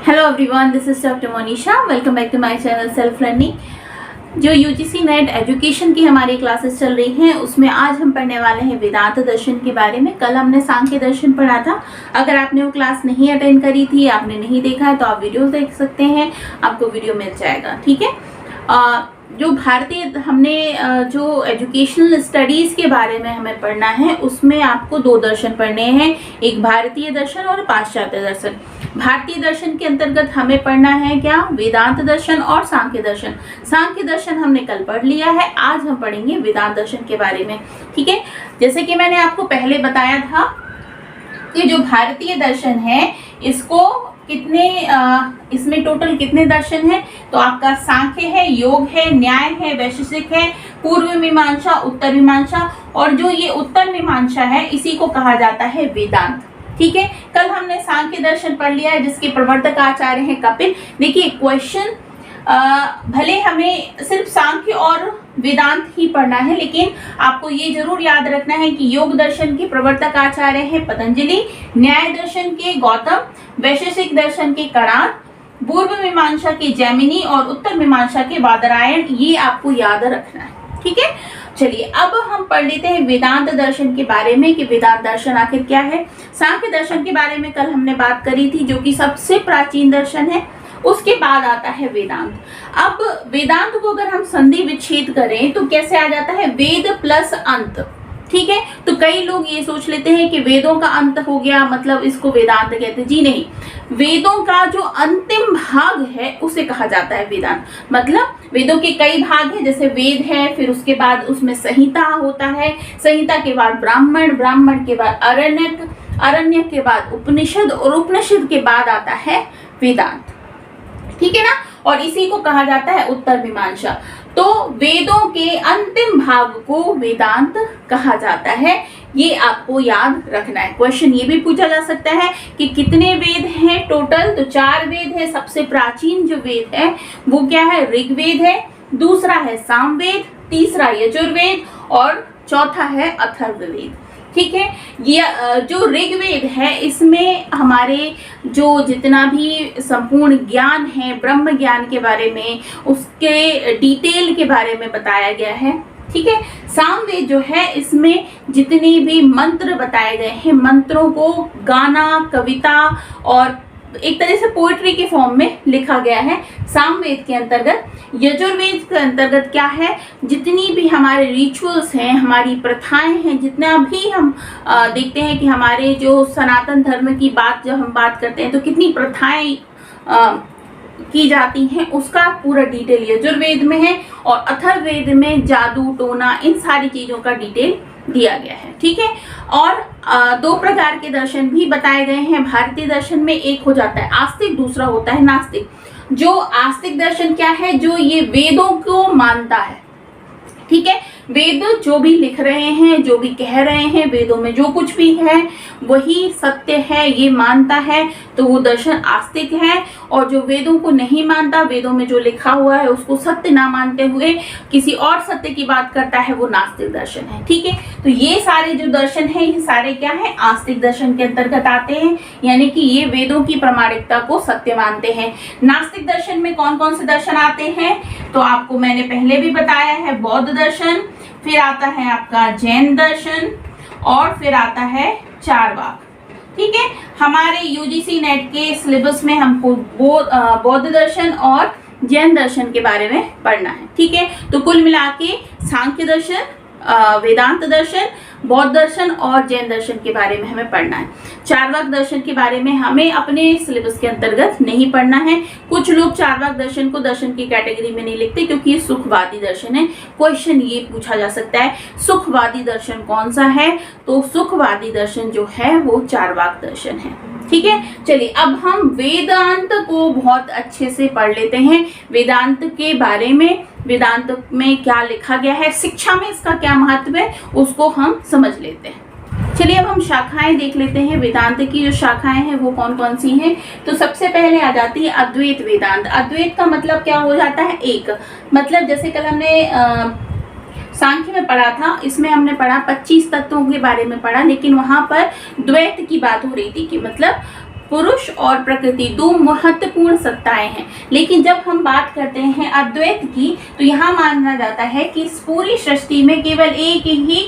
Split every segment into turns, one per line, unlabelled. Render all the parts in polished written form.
Hello everyone, this is doctor Monisha. Welcome back to my channel self learning. जो UGC NET education की हमारी classes चल रही हैं उसमें आज हम पढ़ने वाले हैं वेदांत दर्शन के बारे में। कल हमने सांख्य दर्शन पढ़ा था। अगर आपने वो क्लास नहीं अटेंड करी थी, आपने नहीं देखा है तो आप वीडियो देख सकते हैं, आपको वीडियो मिल जाएगा। ठीक है। जो भारतीय हमने जो एजुकेशनल स्टडीज के बारे में हमें पढ़ना है उसमें आपको दो दर्शन पढ़ने हैं, एक भारतीय दर्शन और पाश्चात्य दर्शन। भारतीय दर्शन के अंतर्गत हमें पढ़ना है क्या? वेदांत दर्शन और सांख्य दर्शन। सांख्य दर्शन हमने कल पढ़ लिया है, आज हम पढ़ेंगे वेदांत दर्शन के बारे में। ठीक है। जैसे कि मैंने आपको पहले बताया था कि जो भारतीय दर्शन है इसको इसमें टोटल कितने दर्शन हैं? तो आपका सांख्य है, योग है, न्याय है, वैशेषिक है, पूर्व मीमांसा, उत्तर मीमांसा, और जो ये उत्तर मीमांसा है इसी को कहा जाता है वेदांत। ठीक है। कल हमने सांख्य दर्शन पढ़ लिया है जिसके प्रवर्तक आचार्य हैं कपिल। देखिए क्वेश्चन भले हमें सिर्फ सांख्य और वेदांत ही पढ़ना है, लेकिन आपको ये जरूर याद रखना है कि योग दर्शन के प्रवर्तक आचार्य हैं पतंजलि, न्याय दर्शन के गौतम, वैशेषिक दर्शन के कणाद, पूर्व मीमांसा के जैमिनी और उत्तर मीमांसा के बादरायण। ये आपको याद रखना है। ठीक है। चलिए अब हम पढ़ लेते हैं वेदांत दर्शन के बारे में कि वेदांत दर्शन आखिर क्या है। सांख्य दर्शन के बारे में कल हमने बात करी थी, जो कि सबसे प्राचीन दर्शन है। उसके बाद आता है वेदांत। अब वेदांत को अगर हम संधि विच्छेद करें तो कैसे आ जाता है? वेद प्लस अंत। ठीक है। तो कई लोग ये सोच लेते हैं कि वेदों का अंत हो गया मतलब इसको वेदांत कहते हैं। जी नहीं, वेदों का जो अंतिम भाग है उसे कहा जाता है वेदांत। मतलब वेदों के कई भाग हैं, जैसे वेद है, फिर उसके बाद उसमें संहिता होता है, संहिता के बाद ब्राह्मण, ब्राह्मण के बाद अरण्यक, अरण्यक के बाद उपनिषद और उपनिषद के बाद आता है वेदांत। ठीक है ना। और इसी को कहा जाता है उत्तर मीमांसा। तो वेदों के अंतिम भाग को वेदांत कहा जाता है, ये आपको याद रखना है। क्वेश्चन ये भी पूछा जा सकता है कि कितने वेद हैं टोटल? तो 4 वेद है। सबसे प्राचीन जो वेद है वो क्या है? ऋग्वेद है, दूसरा है सामवेद, तीसरा यजुर्वेद और चौथा है अथर्ववेद। ठीक है। ये जो ऋग्वेद है इसमें हमारे जो जितना भी संपूर्ण ज्ञान है ब्रह्म ज्ञान के बारे में, उसके डिटेल के बारे में बताया गया है। ठीक है। सामवेद जो है इसमें जितने भी मंत्र बताए गए हैं, मंत्रों को गाना, कविता और एक तरह से पोएट्री के फॉर्म में लिखा गया है सामवेद के अंतर्गत। यजुर्वेद के अंतर्गत क्या है? जितनी भी हमारे रिचुअल्स हैं, हमारी प्रथाएं हैं, जितना भी हम देखते हैं कि हमारे जो सनातन धर्म की बात जब हम बात करते हैं तो कितनी प्रथाएं की जाती हैं उसका पूरा डिटेल यजुर्वेद में है। और अथर्ववेद में जादू टोना इन सारी चीजों का डिटेल दिया गया है। ठीक है। और 2 प्रकार के दर्शन भी बताए गए हैं भारतीय दर्शन में। एक हो जाता है आस्तिक, दूसरा होता है नास्तिक। जो आस्तिक दर्शन क्या है? जो ये वेदों को मानता है। ठीक है। वेद जो भी लिख रहे हैं, जो भी कह रहे हैं, वेदों में जो कुछ भी है वही सत्य है, ये मानता है, तो वो दर्शन आस्तिक है। और जो वेदों को नहीं मानता, वेदों में जो लिखा हुआ है उसको सत्य ना मानते हुए किसी और सत्य की बात करता है, वो नास्तिक दर्शन है। ठीक है। तो ये सारे जो दर्शन है ये सारे क्या है? आस्तिक दर्शन के अंतर्गत आते हैं, यानी कि ये वेदों की प्रामाणिकता को सत्य मानते हैं। नास्तिक दर्शन में कौन कौन से दर्शन आते हैं? तो आपको मैंने पहले भी बताया है, बौद्ध दर्शन, फिर आता है आपका जैन दर्शन और फिर आता है चारवाक। ठीक है। हमारे यूजीसी नेट के सिलेबस में हमको बौद्ध दर्शन और जैन दर्शन के बारे में पढ़ना है। ठीक है। तो कुल मिला के सांख्य दर्शन, वेदांत दर्शन, बौद्ध दर्शन और जैन दर्शन के बारे में हमें पढ़ना है। चारवाक दर्शन के बारे में हमें अपने सिलेबस के अंतर्गत नहीं पढ़ना है। कुछ लोग चारवाक दर्शन को दर्शन की कैटेगरी में नहीं लिखते क्योंकि ये सुखवादी दर्शन है। क्वेश्चन ये पूछा जा सकता है सुखवादी दर्शन कौन सा है? तो सुखवादी दर्शन जो है वो चारवाक दर्शन है। ठीक है। चलिए अब हम वेदांत को बहुत अच्छे से पढ़ लेते हैं। वेदांत के बारे में, वेदांत में क्या लिखा गया है, शिक्षा में इसका क्या महत्व है, उसको हम समझ लेते हैं। चलिए अब हम शाखाएं देख लेते हैं। वेदांत की जो शाखाएं हैं वो कौन कौन सी हैं? तो सबसे पहले आ जाती है अद्वैत वेदांत। अद्वैत का मतलब क्या हो जाता है? एक। मतलब जैसे कल हमने सांख्य में पढ़ा था, इसमें हमने पढ़ा 25 तत्वों के बारे में पढ़ा, लेकिन वहां पर द्वैत की बात हो रही थी कि मतलब पुरुष और प्रकृति दो महत्वपूर्ण सत्ताएं हैं। लेकिन जब हम बात करते हैं अद्वैत की, तो यहाँ माना जाता है कि इस पूरी सृष्टि में केवल एक ही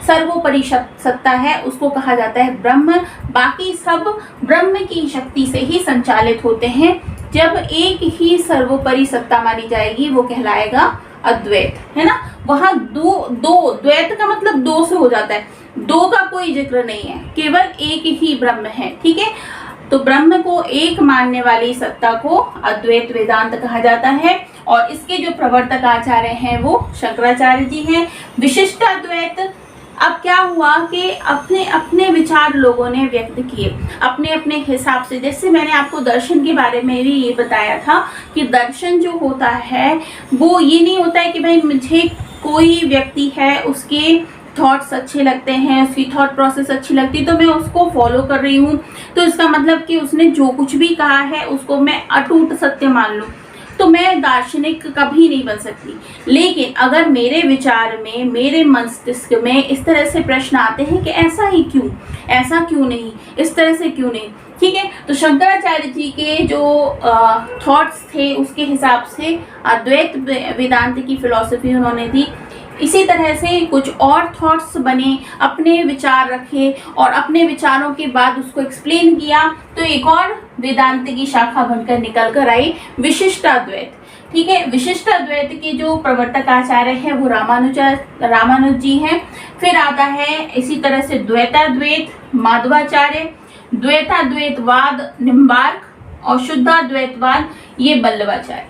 सर्वोपरि सत्ता है, उसको कहा जाता है ब्रह्म। बाकी सब ब्रह्म की शक्ति से ही संचालित होते हैं। जब एक ही सर्वोपरि सत्ता मानी जाएगी वो कहलाएगा अद्वैत, है ना। वहां दो द्वैत का मतलब दो से हो जाता है, दो का कोई जिक्र नहीं है, केवल एक ही ब्रह्म है, ठीक है। तो ब्रह्म को एक मानने वाली सत्ता को अद्वैत वेदांत कहा जाता है। और इसके जो प्रवर्तक आचार्य हैं वो शंकराचार्य जी हैं। विशिष्टाद्वैत, अब क्या हुआ कि अपने अपने विचार लोगों ने व्यक्त किए अपने अपने हिसाब से। जैसे मैंने आपको दर्शन के बारे में भी ये बताया था कि दर्शन जो होता है वो ये नहीं होता है कि भाई मुझे कोई व्यक्ति है उसके थॉट्स अच्छे लगते हैं, उसकी थॉट प्रोसेस अच्छी लगती है तो मैं उसको फॉलो कर रही हूँ, तो इसका मतलब कि उसने जो कुछ भी कहा है उसको मैं अटूट सत्य मान लूँ, तो मैं दार्शनिक कभी नहीं बन सकती। लेकिन अगर मेरे विचार में, मेरे मस्तिष्क में इस तरह से प्रश्न आते हैं कि ऐसा ही क्यों, ऐसा क्यों नहीं, इस तरह से क्यों नहीं, ठीक है। तो शंकराचार्य जी के जो थॉट्स थे उसके हिसाब से अद्वैत वेदांत की फिलॉसफी उन्होंने दी। इसी तरह से कुछ और थॉट्स बने, अपने विचार रखे और अपने विचारों के बाद उसको एक्सप्लेन किया, तो एक और वेदांत की शाखा बनकर निकल कर आई विशिष्टाद्वैत, ठीक है। विशिष्टाद्वैत के जो प्रवर्तक आचार्य हैं वो रामानुज जी हैं। फिर आता है इसी तरह से द्वैताद्वैत माधवाचार्य, द्वैताद्वैतवाद निम्बार्क और शुद्धाद्वैतवाद ये वल्लभाचार्य,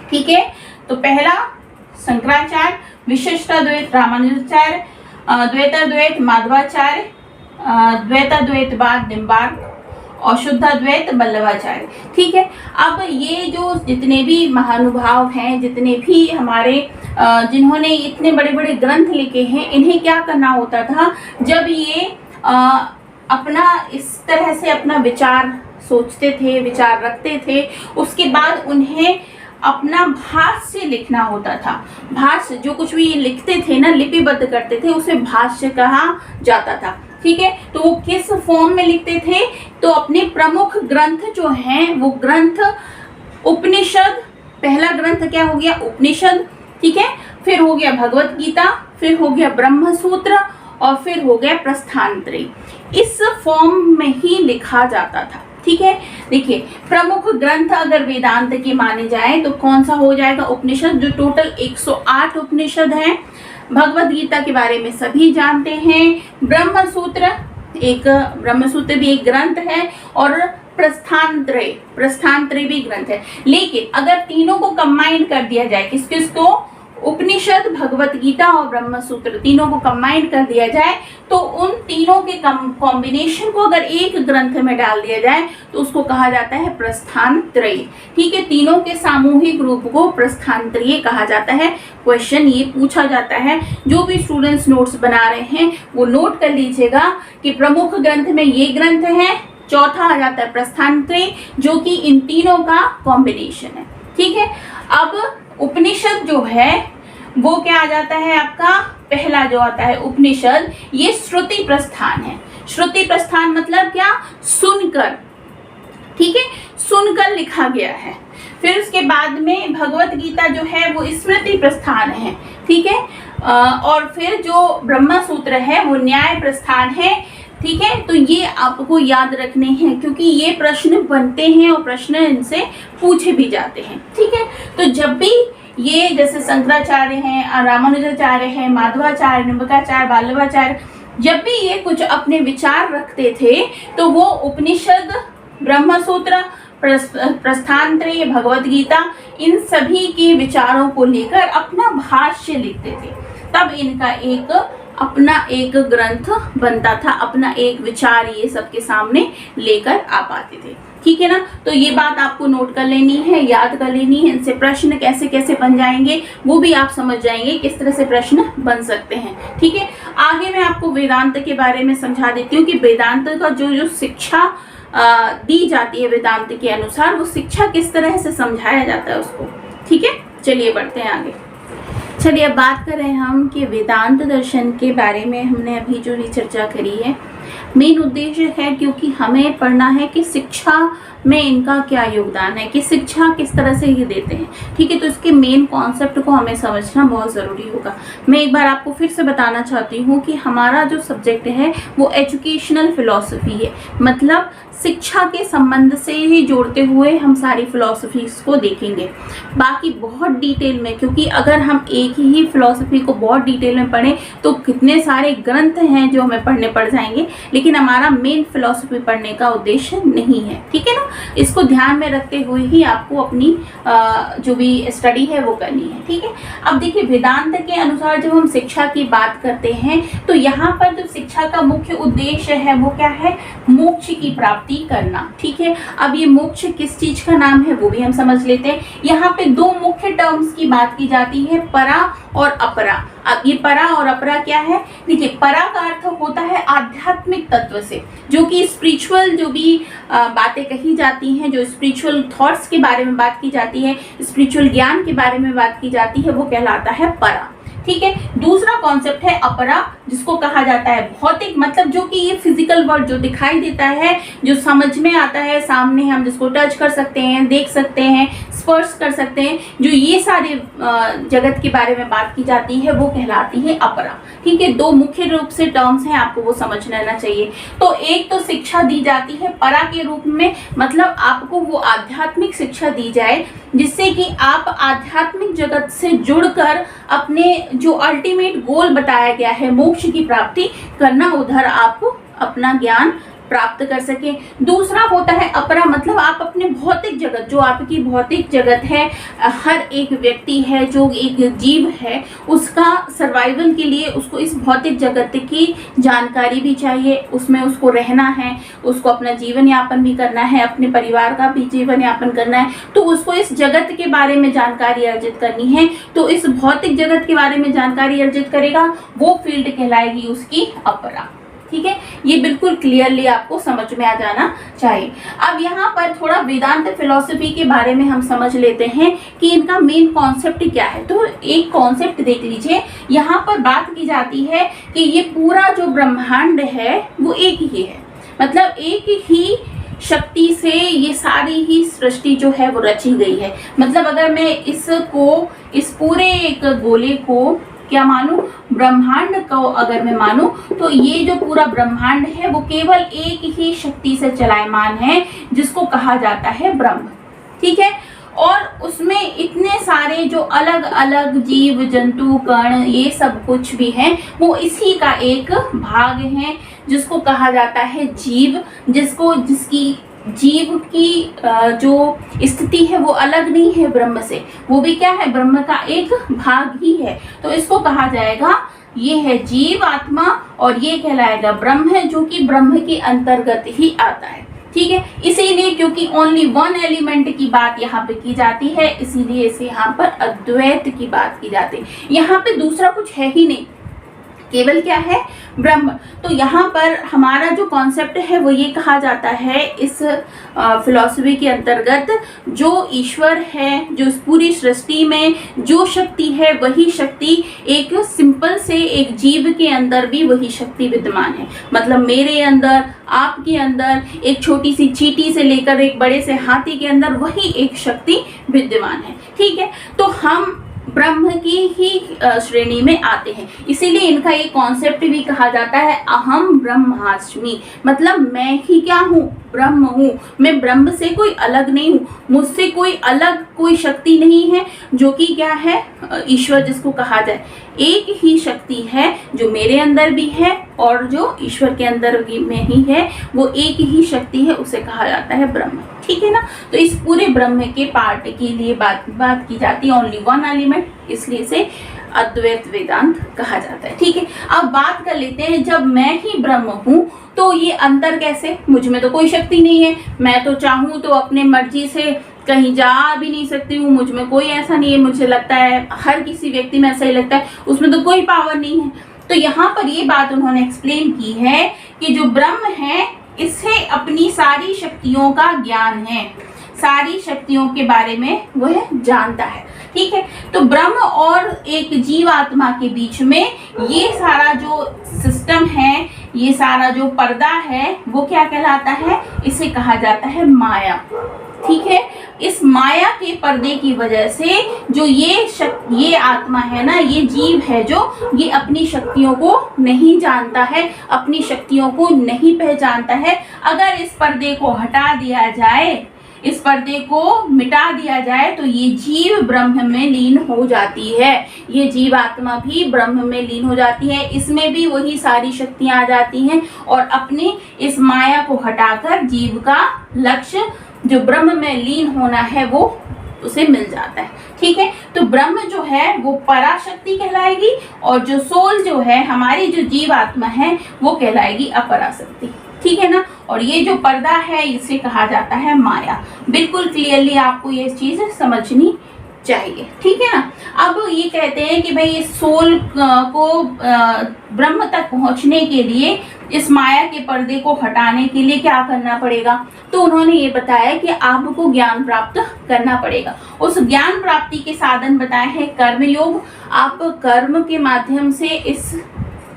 ठीक है। तो पहला शंकराचार्य, विशिष्टाद्वैत रामानुजाचार्य, द्वैताद्वैत माधवाचार्य, द्वैताद्वैतवाद निम्बार्क और शुद्धाद्वैत वल्लभाचार्य, ठीक है। अब ये जो जितने भी महानुभाव हैं, जितने भी हमारे जिन्होंने इतने बड़े बड़े ग्रंथ लिखे हैं, इन्हें क्या करना होता था जब ये अपना इस तरह से अपना विचार सोचते थे, विचार रखते थे, उसके बाद उन्हें अपना भाष्य लिखना होता था। भाष्य जो कुछ भी लिखते थे ना, लिपिबद्ध करते थे, उसे भाष्य कहा जाता था, ठीक है। तो वो किस फॉर्म में लिखते थे, तो अपने प्रमुख ग्रंथ जो हैं वो ग्रंथ उपनिषद, पहला ग्रंथ क्या हो गया उपनिषद, ठीक है। फिर हो गया भगवत गीता, फिर हो गया ब्रह्म सूत्र और फिर हो गया प्रस्थानत्रयी। इस फॉर्म में ही लिखा जाता था, ठीक है। देखिए प्रमुख ग्रंथ अगर वेदांत के माने जाए तो कौन सा हो जाएगा उपनिषद, जो टोटल 108 उपनिषद हैं। भगवत गीता के बारे में सभी जानते हैं। ब्रह्म सूत्र भी एक ग्रंथ है और प्रस्थानत्रयी भी ग्रंथ है। लेकिन अगर तीनों को कंबाइन कर दिया जाए, किसको उपनिषद, भगवत गीता और ब्रह्म सूत्र तीनों को कंबाइन कर दिया जाए, तो उन तीनों के कॉम्बिनेशन को अगर एक ग्रंथ में डाल दिया जाए तो उसको कहा जाता है प्रस्थानत्रयी, ठीक है। तीनों के सामूहिक रूप को प्रस्थानत्रयी कहा जाता है। क्वेश्चन ये पूछा जाता है, जो भी स्टूडेंट्स नोट्स बना रहे हैं वो नोट कर लीजिएगा कि प्रमुख ग्रंथ में ये ग्रंथ है, चौथा आ जाता है प्रस्थानत्रयी जो कि इन तीनों का कॉम्बिनेशन है, ठीक है। अब उपनिषद जो है वो क्या आ जाता है, आपका पहला जो आता है उपनिषद, ये श्रुति प्रस्थान है। श्रुति प्रस्थान मतलब क्या, सुनकर, ठीक है, सुनकर लिखा गया है। फिर उसके बाद में भगवत गीता जो है वो स्मृति प्रस्थान है, ठीक है। और फिर जो ब्रह्म सूत्र है वो न्याय प्रस्थान है, ठीक है। तो ये आपको याद रखने हैं क्योंकि ये प्रश्न बनते हैं और प्रश्न इनसे पूछे भी जाते हैं, ठीक है। तो जब भी ये जैसे शंकराचार्य हैं, रामानुजाचार्य हैं, माधवाचार्य, निम्बार्काचार्य, वल्लभाचार्य, जब भी ये कुछ अपने विचार रखते थे तो वो उपनिषद, ब्रह्म सूत्र, प्रस्थानत्रयी, भगवत गीता, इन सभी के विचारों को लेकर अपना भाष्य लिखते थे। तब इनका अपना एक ग्रंथ बनता था, अपना एक विचार ये सबके सामने लेकर आ पाते थे, ठीक है ना। तो ये बात आपको नोट कर लेनी है, याद कर लेनी है। इनसे प्रश्न कैसे कैसे बन जाएंगे वो भी आप समझ जाएंगे, किस तरह से प्रश्न बन सकते हैं, ठीक है। आगे मैं आपको वेदांत के बारे में समझा देती हूँ कि वेदांत का जो शिक्षा दी जाती है वेदांत के अनुसार, वो शिक्षा किस तरह से समझाया जाता है उसको, ठीक है। चलिए बढ़ते हैं आगे। चलिए अब बात करें हम कि वेदांत दर्शन के बारे में हमने अभी जो चर्चा करी है मेन उद्देश्य है क्योंकि हमें पढ़ना है कि शिक्षा में इनका क्या योगदान है, कि शिक्षा किस तरह से ये देते हैं। ठीक है, तो इसके मेन कॉन्सेप्ट को हमें समझना बहुत ज़रूरी होगा। मैं एक बार आपको फिर से बताना चाहती हूँ कि हमारा जो सब्जेक्ट है वो एजुकेशनल फिलॉसफी है, मतलब शिक्षा के संबंध से ही जोड़ते हुए हम सारी फिलॉसफीज को देखेंगे। बाकी बहुत डिटेल में, क्योंकि अगर हम एक ही फिलॉसफी को बहुत डिटेल में पढ़ें तो कितने सारे ग्रंथ हैं जो हमें पढ़ने पड़ जाएंगे, लेकिन हमारा मेन फिलॉसफी पढ़ने का उद्देश्य नहीं है। ठीक है ना, इसको ध्यान में रखते हुए ही आपको अपनी जो भी स्टडी है वो करनी है। ठीक है, अब देखिए वेदांत के अनुसार जब हम शिक्षा की बात करते हैं तो यहाँ पर जो शिक्षा का मुख्य उद्देश्य है वो क्या है, मोक्ष की प्राप्ति करना। ठीक है, अब ये मोक्ष किस चीज का नाम है वो भी हम समझ लेते हैं। यहाँ पे दो मुख्य टर्म्स की बात की जाती है, परा और अपरा। अब ये परा और अपरा क्या है, देखिए परा का अर्थ होता है आध्यात्मिक तत्व से, जो कि स्पिरिचुअल जो भी बातें कही जाती हैं, जो स्पिरिचुअल थॉट्स के बारे में बात की जाती है, स्पिरिचुअल ज्ञान के बारे में बात की जाती है, वो कहलाता है परा। ठीक है, दूसरा कॉन्सेप्ट है अपरा, जिसको कहा जाता है भौतिक, मतलब जो कि ये फिजिकल वर्ल्ड जो दिखाई देता है, जो समझ में आता है, सामने हम जिसको टच कर सकते हैं, देख सकते हैं, स्पर्श कर सकते हैं, जो ये सारे जगत के बारे में बात की जाती है वो कहलाती है अपरा। ठीक है, दो मुख्य रूप से टर्म्स हैं, आपको वो समझ लेना चाहिए। तो एक तो शिक्षा दी जाती है परा के रूप में, मतलब आपको वो आध्यात्मिक शिक्षा दी जाए जिससे कि आप आध्यात्मिक जगत से जुड़कर अपने जो अल्टीमेट गोल बताया गया है मोक्ष की प्राप्ति करना, उधर आप अपना ज्ञान प्राप्त कर सके। दूसरा होता है अपरा, मतलब आप अपने भौतिक जगत, जो आपकी भौतिक जगत है, हर एक व्यक्ति है, जो एक जीव है, उसका सर्वाइवल के लिए उसको इस भौतिक जगत की जानकारी भी चाहिए, उसमें उसको रहना है, उसको अपना जीवन यापन भी करना है, अपने परिवार का भी जीवन यापन करना है, तो उसको इस जगत के बारे में जानकारी अर्जित करनी है। तो इस भौतिक जगत के बारे में जानकारी अर्जित करेगा, वो फील्ड कहलाएगी उसकी अपरा। ठीक है, ये बिल्कुल क्लियरली आपको समझ में आ जाना चाहिए। अब यहाँ पर थोड़ा वेदांत फिलॉसफी के बारे में हम समझ लेते हैं कि इनका मेन कॉन्सेप्ट क्या है। तो एक कॉन्सेप्ट देख लीजिए, यहाँ पर बात की जाती है कि ये पूरा जो ब्रह्मांड है वो एक ही है, मतलब एक ही शक्ति से ये सारी ही सृष्टि जो है वो रची गई है। मतलब अगर मैं इसको, इस पूरे एक गोले को क्या मानूं, ब्रह्मांड को अगर मैं मानूं, तो ये जो पूरा ब्रह्मांड है वो केवल एक ही शक्ति से चलायमान है, जिसको कहा जाता है ब्रह्म। ठीक है, और उसमें इतने सारे जो अलग अलग जीव जंतु कण ये सब कुछ भी हैं, वो इसी का एक भाग है, जिसको कहा जाता है जीव, जिसकी जीव की जो स्थिति है वो अलग नहीं है ब्रह्म से, वो भी क्या है, ब्रह्म का एक भाग ही है। तो इसको कहा जाएगा, ये है जीव आत्मा, और ये कहलाएगा ब्रह्म है, जो कि ब्रह्म के अंतर्गत ही आता है। ठीक है, इसीलिए क्योंकि ओनली वन एलिमेंट की बात यहाँ पे की जाती है, इसीलिए इसे यहाँ पर अद्वैत की बात की जाती है। यहाँ पे दूसरा कुछ है ही नहीं, केवल क्या है, ब्रह्म। तो यहाँ पर हमारा जो कॉन्सेप्ट है वो ये कहा जाता है इस फिलॉसफी के अंतर्गत, जो ईश्वर है, जो इस पूरी सृष्टि में जो शक्ति है, वही शक्ति एक सिंपल से एक जीव के अंदर भी वही शक्ति विद्यमान है। मतलब मेरे अंदर, आपके अंदर, एक छोटी सी चींटी से लेकर एक बड़े से हाथी के अंदर वही एक शक्ति विद्यमान है। ठीक है, तो हम ब्रह्म की ही श्रेणी में आते हैं, इसीलिए इनका एक कॉन्सेप्ट भी कहा जाता है अहम ब्रह्मास्मि, मतलब मैं ही क्या हूँ, ब्रह्म हूँ। मैं ब्रह्म से कोई अलग नहीं हूँ, मुझसे कोई अलग कोई शक्ति नहीं है, जो कि क्या है, ईश्वर जिसको कहा जाए। एक ही शक्ति है जो मेरे अंदर भी है और जो ईश्वर के अंदर में ही है, वो एक ही शक्ति है, उसे कहा जाता है ब्रह्म। ठीक है ना, तो इस पूरे ब्रह्म के पार्ट के लिए बात की जाती है, ओनली वन एलिमेंट, इसलिए इसे अद्वैत वेदांत कहा जाता है। ठीक है, अब बात कर लेते हैं, जब मैं ही ब्रह्म हूँ तो ये अंतर कैसे, मुझ में तो कोई शक्ति नहीं है, मैं तो चाहूँ तो अपने मर्जी से कहीं जा भी नहीं सकती हूँ, मुझ में कोई ऐसा नहीं है, मुझे लगता है हर किसी व्यक्ति में ऐसा ही लगता है, उसमें तो कोई पावर नहीं है। तो यहाँ पर ये बात उन्होंने एक्सप्लेन की है कि जो ब्रह्म है इसे अपनी सारी शक्तियों का ज्ञान है, सारी शक्तियों के बारे में वह जानता है। ठीक है, तो ब्रह्म और एक जीवात्मा के बीच में ये सारा जो सिस्टम है, ये सारा जो पर्दा है वो क्या कहलाता है, इसे कहा जाता है माया। ठीक है, इस माया के पर्दे की वजह से जो ये आत्मा है ना, ये जीव है जो ये अपनी शक्तियों को नहीं जानता है, अपनी शक्तियों को नहीं पहचानता है। अगर इस पर्दे को हटा दिया जाए, इस पर्दे को मिटा दिया जाए तो ये जीव ब्रह्म में लीन हो जाती है, ये जीव आत्मा भी ब्रह्म में लीन हो जाती है। इसमें भी वही सारी शक्तियां आ जाती हैं और अपने इस माया को हटाकर जीव का लक्ष्य जो ब्रह्म में लीन होना है वो उसे मिल जाता है। ठीक है, तो ब्रह्म जो है वो पराशक्ति कहलाएगी और जो सोल जो है, हमारी जो जीव आत्मा है, वो कहलाएगी अपराशक्ति। ठीक है ना, और ये जो पर्दा है इसे कहा जाता है माया। बिल्कुल क्लियरली आपको ये चीज समझनी चाहिए। ठीक है ना, अब ये कहते हैं कि भाई इस सोल को ब्रह्म तक पहुंचने के लिए, इस माया के पर्दे को हटाने के लिए क्या करना पड़ेगा। तो उन्होंने ये बताया कि आपको ज्ञान प्राप्त करना पड़ेगा। उस ज्ञान प्राप्ति के साधन बताए हैं कर्म योग। आप कर्म के माध्यम से इस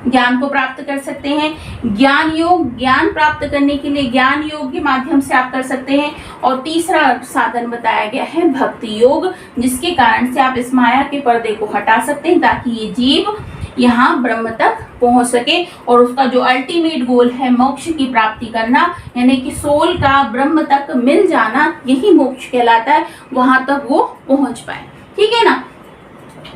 ज्ञान को प्राप्त कर सकते हैं। ज्ञान योग, ज्ञान प्राप्त करने के लिए ज्ञान योग के माध्यम से आप कर सकते हैं। और तीसरा साधन बताया गया है भक्ति योग, जिसके कारण से आप इस माया के पर्दे को हटा सकते हैं ताकि ये जीव यहाँ ब्रह्म तक पहुंच सके और उसका जो अल्टीमेट गोल है मोक्ष की प्राप्ति करना, यानी कि सोल का ब्रह्म तक मिल जाना, यही मोक्ष कहलाता है, वहां तक वो पहुंच पाए। ठीक है ना,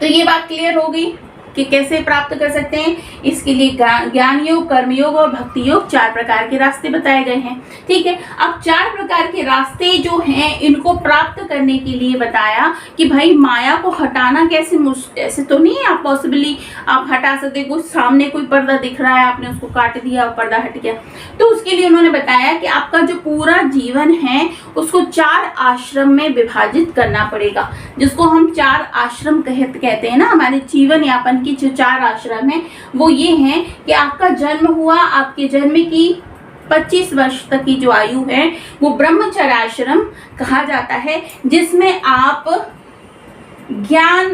तो ये बात क्लियर हो गई कि कैसे प्राप्त कर सकते हैं। इसके लिए ज्ञान योग, कर्म योग और भक्ति योग 4 प्रकार के रास्ते बताए गए हैं। ठीक है, अब 4 प्रकार के रास्ते जो हैं इनको प्राप्त करने के लिए बताया कि भाई माया को हटाना कैसे, ऐसे तो नहीं है आप पॉसिबली आप हटा सकते। कुछ सामने कोई पर्दा दिख रहा है, आपने उसको काट दिया और पर्दा हट गया। तो उसके लिए उन्होंने बताया कि आपका जो पूरा जीवन है उसको 4 आश्रम में विभाजित करना पड़ेगा, जिसको हम 4 आश्रम कहते हैं ना। हमारे जीवन यापन की जो 4 आश्रम है वो ये हैं कि आपका जन्म हुआ, आपके जन्म की 25 वर्ष तक की जो आयु है वो ब्रह्मचर्य आश्रम कहा जाता है, जिसमें आप ज्ञान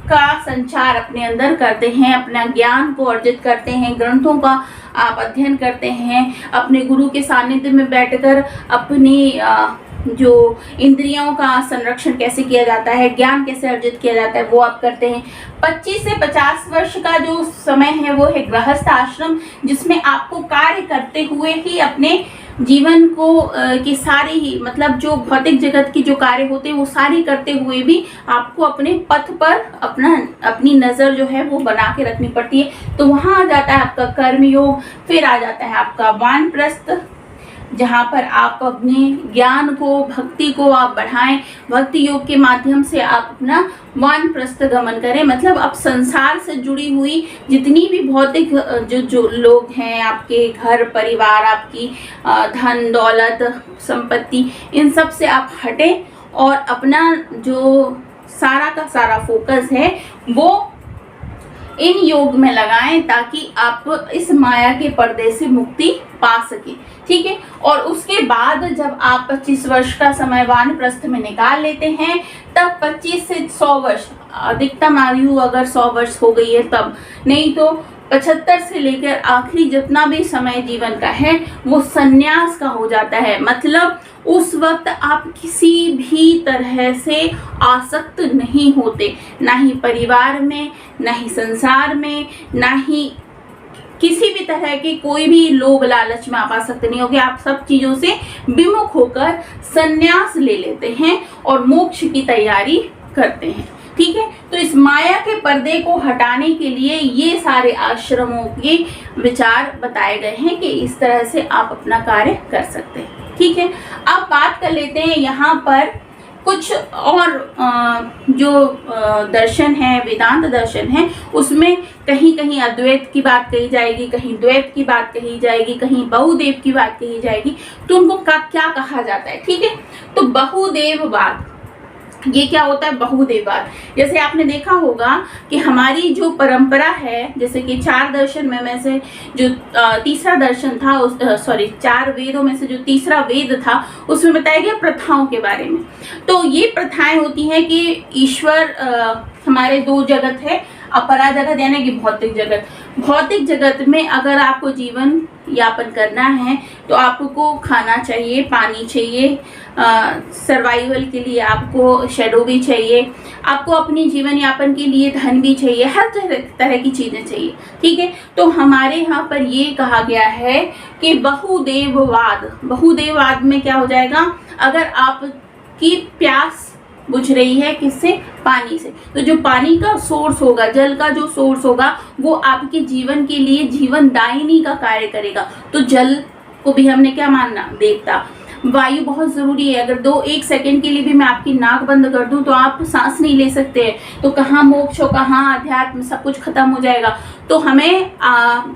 का संचार अपने अंदर करते हैं, अपना ज्ञान को अर्जित करते हैं, ग्रंथों का आप अध्ययन करते हैं, अपने गुरु के सानिध्य में बैठकर अपनी जो इंद्रियों का संरक्षण कैसे किया जाता है, ज्ञान कैसे अर्जित किया जाता है, वो आप करते हैं। 25 से 50 वर्ष का जो समय है वो है गृहस्थ आश्रम, जिसमें आपको कार्य करते हुए ही अपने जीवन को की सारी ही मतलब जो भौतिक जगत की जो कार्य होते हैं वो सारी करते हुए भी आपको अपने पथ पर अपनी नज़र जो है वो बना के रखनी पड़ती है। तो वहाँ आ जाता है आपका कर्म योग, फिर आ जाता है आपका वानप्रस्थ, जहाँ पर आप अपने ज्ञान को, भक्ति को आप बढ़ाएं। भक्ति योग के माध्यम से आप अपना वानप्रस्थ गमन करें, मतलब अब संसार से जुड़ी हुई जितनी भी भौतिक जो लोग हैं, आपके घर परिवार, आपकी धन दौलत संपत्ति, इन सब से आप हटें और अपना जो सारा का सारा फोकस है वो इन योग में लगाएं ताकि आप इस माया के पर्दे से मुक्ति पा सके। ठीक है, और उसके बाद जब आप 25 वर्ष का समय वानप्रस्थ में निकाल लेते हैं, तब 25 से 100 वर्ष, अधिकतम आयु अगर 100 वर्ष हो गई है तब, नहीं तो 75 से लेकर आखिरी जितना भी समय जीवन का है वो संन्यास का हो जाता है। मतलब उस वक्त आप किसी भी तरह से आसक्त नहीं होते, ना ही परिवार में, ना ही संसार में, ना ही किसी भी तरह के कोई भी लोभ लालच में आप आसक्त नहीं होगे। आप सब चीजों से विमुख होकर संन्यास ले लेते हैं और मोक्ष की तैयारी करते हैं। ठीक है, तो इस माया के पर्दे को हटाने के लिए ये सारे आश्रमों के विचार बताए गए हैं कि इस तरह से आप अपना कार्य कर सकते हैं। ठीक है, अब बात कर लेते हैं यहाँ पर कुछ और जो दर्शन है, वेदांत दर्शन है, उसमें कहीं कहीं अद्वैत की बात कही जाएगी, कहीं द्वैत की बात कही जाएगी, कहीं बहुदेव की बात कही जाएगी। तो उनको क्या कहा जाता है। ठीक है, तो बहुदेववाद, ये क्या होता है बहुदेववाद। जैसे आपने देखा होगा कि हमारी जो परंपरा है, जैसे कि 4 दर्शन में से जो तीसरा दर्शन था, 4 वेदों में से जो तीसरा वेद था उसमें बताया गया प्रथाओं के बारे में। तो ये प्रथाएं होती हैं कि ईश्वर, हमारे 2 जगत है, अपरा जगत यानी कि भौतिक जगत। भौतिक जगत में अगर आपको जीवन यापन करना है तो आपको खाना चाहिए, पानी चाहिए, सर्वाइवल के लिए आपको शैडो भी चाहिए, आपको अपनी जीवन यापन के लिए धन भी चाहिए, हर तरह की चीज़ें चाहिए। ठीक है, तो हमारे यहाँ पर ये कहा गया है कि बहुदेववाद, बहुदेववाद में क्या हो जाएगा, अगर आपकी प्यास बुझ रही है किससे, पानी से, तो जो पानी का सोर्स होगा, जल का जो सोर्स होगा, वो आपके जीवन के लिए जीवन दायिनी का कार्य करेगा। तो जल को भी हमने क्या मानना, देवता। वायु बहुत जरूरी है। अगर 1 सेकंड के लिए भी मैं आपकी नाक बंद कर दूं तो आप सांस नहीं ले सकते हैं, तो कहाँ मोक्ष हो, कहाँ अध्यात्म, सब कुछ खत्म हो जाएगा। तो हमें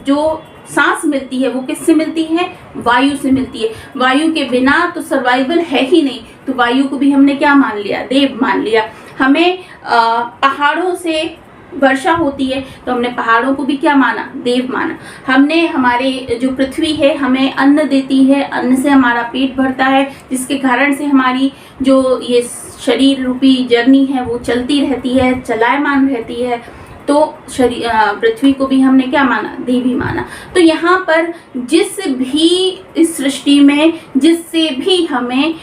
जो सांस मिलती है वो किससे मिलती है, वायु से मिलती है। वायु के बिना तो सर्वाइवल है ही नहीं, तो वायु को भी हमने क्या मान लिया, देव मान लिया। हमें पहाड़ों से वर्षा होती है तो हमने पहाड़ों को भी क्या माना, देव माना। हमने हमारे जो पृथ्वी है हमें अन्न देती है, अन्न से हमारा पेट भरता है, जिसके कारण से हमारी जो ये शरीर रूपी जर्नी है वो चलती रहती है, चलायमान रहती है। तो पृथ्वी को भी हमने क्या माना, देवी माना। तो यहाँ पर जिस भी इस सृष्टि में जिससे भी हमें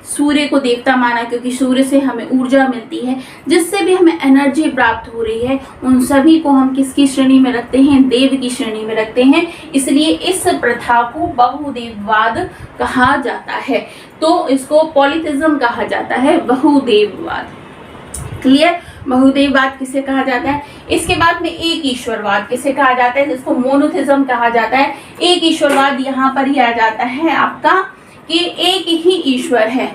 सूर्य को देवता माना, क्योंकि सूर्य से हमें ऊर्जा मिलती है, जिससे भी हमें एनर्जी प्राप्त हो रही है, उन सभी को हम किसकी श्रेणी में रखते हैं, देव की श्रेणी में रखते हैं। इसलिए इस प्रथा को बहुदेववाद कहा जाता है। तो इसको पॉलिथिज्म कहा जाता है, बहुदेववाद। क्लियर, बहुदेववाद किसे कहा जाता है। इसके बाद में एक ईश्वरवाद किसे कहा जाता है, जिसको मोनोथिज्म कहा जाता है। एक ईश्वरवाद यहाँ पर ही आ जाता है आपका कि एक ही ईश्वर है।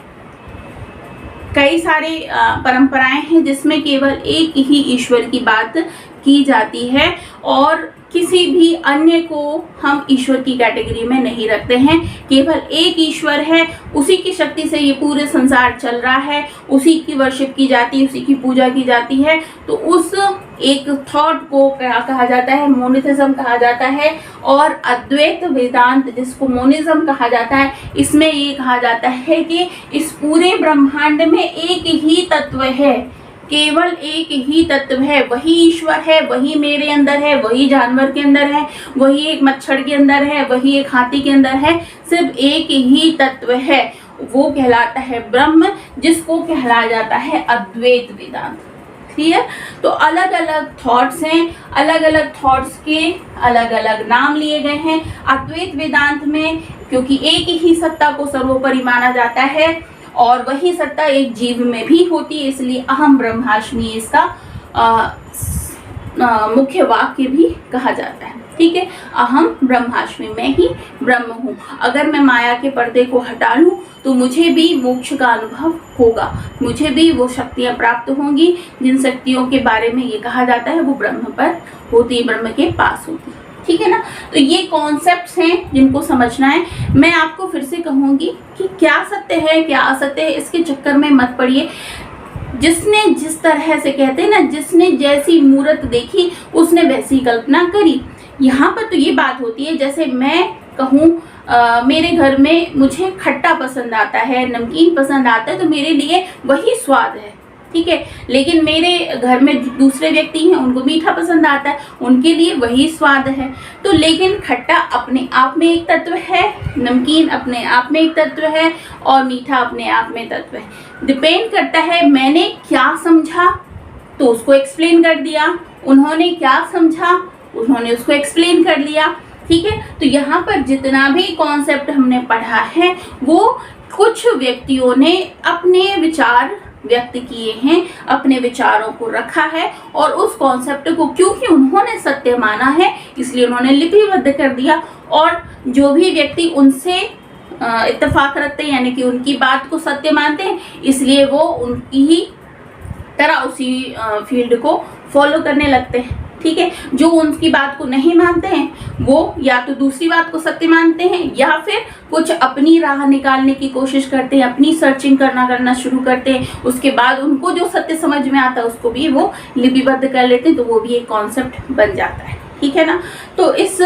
कई सारे परंपराएं हैं जिसमें केवल एक ही ईश्वर की बात की जाती है और किसी भी अन्य को हम ईश्वर की कैटेगरी में नहीं रखते हैं। केवल एक ईश्वर है, उसी की शक्ति से ये पूरे संसार चल रहा है, उसी की वर्शिप की जाती है, उसी की पूजा की जाती है। तो उस एक थॉट को क्या कहा जाता है, मोनिथिज्म कहा जाता है। और अद्वैत वेदांत जिसको मोनिज्म कहा जाता है, इसमें ये कहा जाता है कि इस पूरे ब्रह्मांड में एक ही तत्व है, केवल एक ही तत्व है, वही ईश्वर है, वही मेरे अंदर है, वही जानवर के अंदर है, वही एक मच्छर के अंदर है, वही एक हाथी के अंदर है, सिर्फ एक ही तत्व है, वो कहलाता है ब्रह्म, जिसको कहलाया जाता है अद्वैत वेदांत। क्लियर। तो अलग अलग थॉट्स हैं, अलग अलग थॉट्स के अलग अलग नाम लिए गए हैं। अद्वैत वेदांत में क्योंकि एक ही सत्ता को सर्वोपरि माना जाता है और वही सत्ता एक जीव में भी होती है, इसलिए अहम ब्रह्मास्मि इसका मुख्य वाक्य भी कहा जाता है। ठीक है, अहम ब्रह्मास्मि, मैं ही ब्रह्म हूँ। अगर मैं माया के पर्दे को हटा लूँ तो मुझे भी मोक्ष का अनुभव होगा, मुझे भी वो शक्तियाँ प्राप्त होंगी जिन शक्तियों के बारे में ये कहा जाता है वो ब्रह्म पर होती, ब्रह्म के पास होती। ठीक है ना। तो ये कॉन्सेप्ट्स हैं जिनको समझना है। मैं आपको फिर से कहूँगी कि क्या सत्य है क्या असत्य है इसके चक्कर में मत पड़िए। जिसने जिस तरह से कहते हैं ना, जिसने जैसी मूर्त देखी उसने वैसी कल्पना करी। यहाँ पर तो ये बात होती है, जैसे मैं कहूँ मेरे घर में मुझे खट्टा पसंद आता है, नमकीन पसंद आता है, तो मेरे लिए वही स्वाद है। ठीक है, लेकिन मेरे घर में दूसरे व्यक्ति हैं, उनको मीठा पसंद आता है, उनके लिए वही स्वाद है। तो लेकिन खट्टा अपने आप में एक तत्व है, नमकीन अपने आप में एक तत्व है और मीठा अपने आप में तत्व है। डिपेंड करता है मैंने क्या समझा तो उसको एक्सप्लेन कर दिया, उन्होंने क्या समझा उन्होंने उसको एक्सप्लेन कर लिया। ठीक है, तो यहाँ पर जितना भी कॉन्सेप्ट हमने पढ़ा है वो कुछ व्यक्तियों ने अपने विचार व्यक्त किए हैं, अपने विचारों को रखा है और उस कॉन्सेप्ट को क्योंकि उन्होंने सत्य माना है इसलिए उन्होंने लिपिबद्ध कर दिया। और जो भी व्यक्ति उनसे इत्तेफाक रखते हैं यानी कि उनकी बात को सत्य मानते हैं, इसलिए वो उनकी ही तरह उसी फील्ड को फॉलो करने लगते हैं। ठीक है, जो उनकी बात को नहीं मानते हैं वो या तो दूसरी बात को सत्य मानते हैं या फिर कुछ अपनी राह निकालने की कोशिश करते हैं, अपनी सर्चिंग करना शुरू करते हैं। उसके बाद उनको जो सत्य समझ में आता है उसको भी वो लिपिबद्ध कर लेते हैं, तो वो भी एक कॉन्सेप्ट बन जाता है। ठीक है ना। तो इस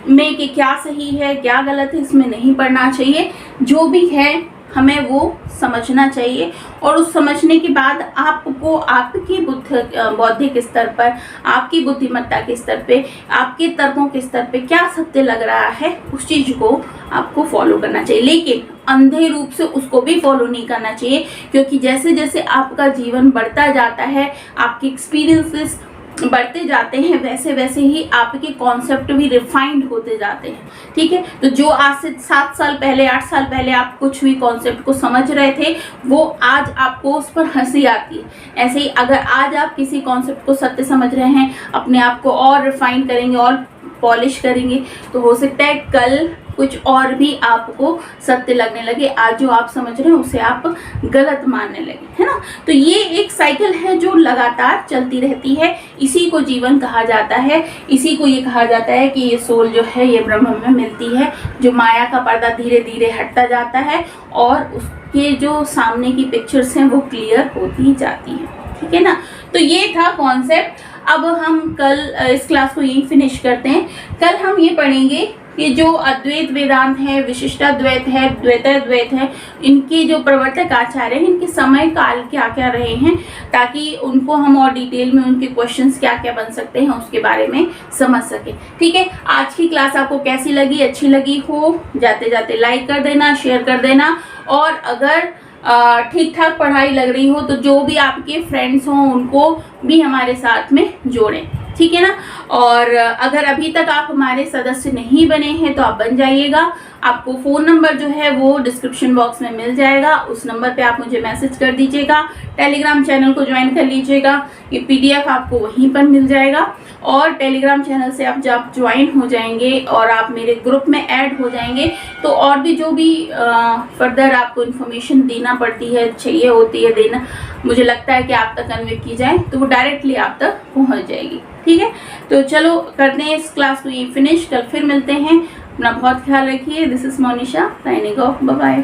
में कि क्या सही है क्या गलत है इसमें नहीं पढ़ना चाहिए। जो भी है हमें वो समझना चाहिए और उस समझने के बाद आपको आपकी बौद्धिक स्तर पर, आपकी बुद्धिमत्ता के स्तर पे, आपके तर्कों के स्तर पे क्या सत्य लग रहा है उस चीज को आपको फॉलो करना चाहिए, लेकिन अंधे रूप से उसको भी फॉलो नहीं करना चाहिए, क्योंकि जैसे जैसे आपका जीवन बढ़ता जाता है, आपके एक्सपीरियंसेस बढ़ते जाते हैं, वैसे वैसे ही आपके कॉन्सेप्ट भी रिफाइंड होते जाते हैं। ठीक है, तो जो आज से 7 साल पहले, 8 साल पहले आप कुछ भी कॉन्सेप्ट को समझ रहे थे, वो आज आपको उस पर हंसी आती है। ऐसे ही अगर आज आप किसी कॉन्सेप्ट को सत्य समझ रहे हैं, अपने आप को और रिफाइन करेंगे और पॉलिश करेंगे, तो हो सकता है कल कुछ और भी आपको सत्य लगने लगे। आज जो आप समझ रहे हैं उसे आप गलत मानने लगे, है ना। तो ये एक साइकिल है जो लगातार चलती रहती है, इसी को जीवन कहा जाता है। इसी को ये कहा जाता है कि ये सोल जो है ये ब्रह्म में मिलती है, जो माया का पर्दा धीरे धीरे हटता जाता है और उसके जो सामने की पिक्चर्स हैं वो क्लियर होती जाती हैं। ठीक है ना, तो ये था कॉन्सेप्ट। अब हम कल इस क्लास को यही फिनिश करते हैं। कल हम ये पढ़ेंगे कि जो अद्वैत वेदांत है, विशिष्टाद्वैत है, द्वैताद्वैत है, इनके जो प्रवर्तक आचार्य हैं, इनके समय काल क्या क्या रहे हैं, ताकि उनको हम और डिटेल में उनके क्वेश्चंस क्या क्या बन सकते हैं उसके बारे में समझ सके। ठीक है, आज की क्लास आपको कैसी लगी, अच्छी लगी हो, जाते जाते लाइक कर देना, शेयर कर देना, और अगर ठीक ठाक पढ़ाई लग रही हो तो जो भी आपके फ्रेंड्स हों उनको भी हमारे साथ में जोड़ें। ठीक है ना, और अगर अभी तक आप हमारे सदस्य नहीं बने हैं तो आप बन जाइएगा। आपको फ़ोन नंबर जो है वो डिस्क्रिप्शन बॉक्स में मिल जाएगा, उस नंबर पे आप मुझे मैसेज कर दीजिएगा। टेलीग्राम चैनल को ज्वाइन कर लीजिएगा, ये PDF आपको वहीं पर मिल जाएगा। और टेलीग्राम चैनल से आप जब ज्वाइन हो जाएंगे और आप मेरे ग्रुप में ऐड हो जाएंगे, तो और भी जो भी फर्दर आपको इन्फॉर्मेशन देना पड़ती है, चाहिए होती है देना, मुझे लगता है कि आप तक कन्वे की जाए तो वो डायरेक्टली आप तक पहुँच जाएगी। ठीक है, तो चलो करते हैं इस क्लास को ये फिनिश। कल फिर मिलते हैं, अपना बहुत ख्याल रखिए। This is Monisha signing off, bye bye.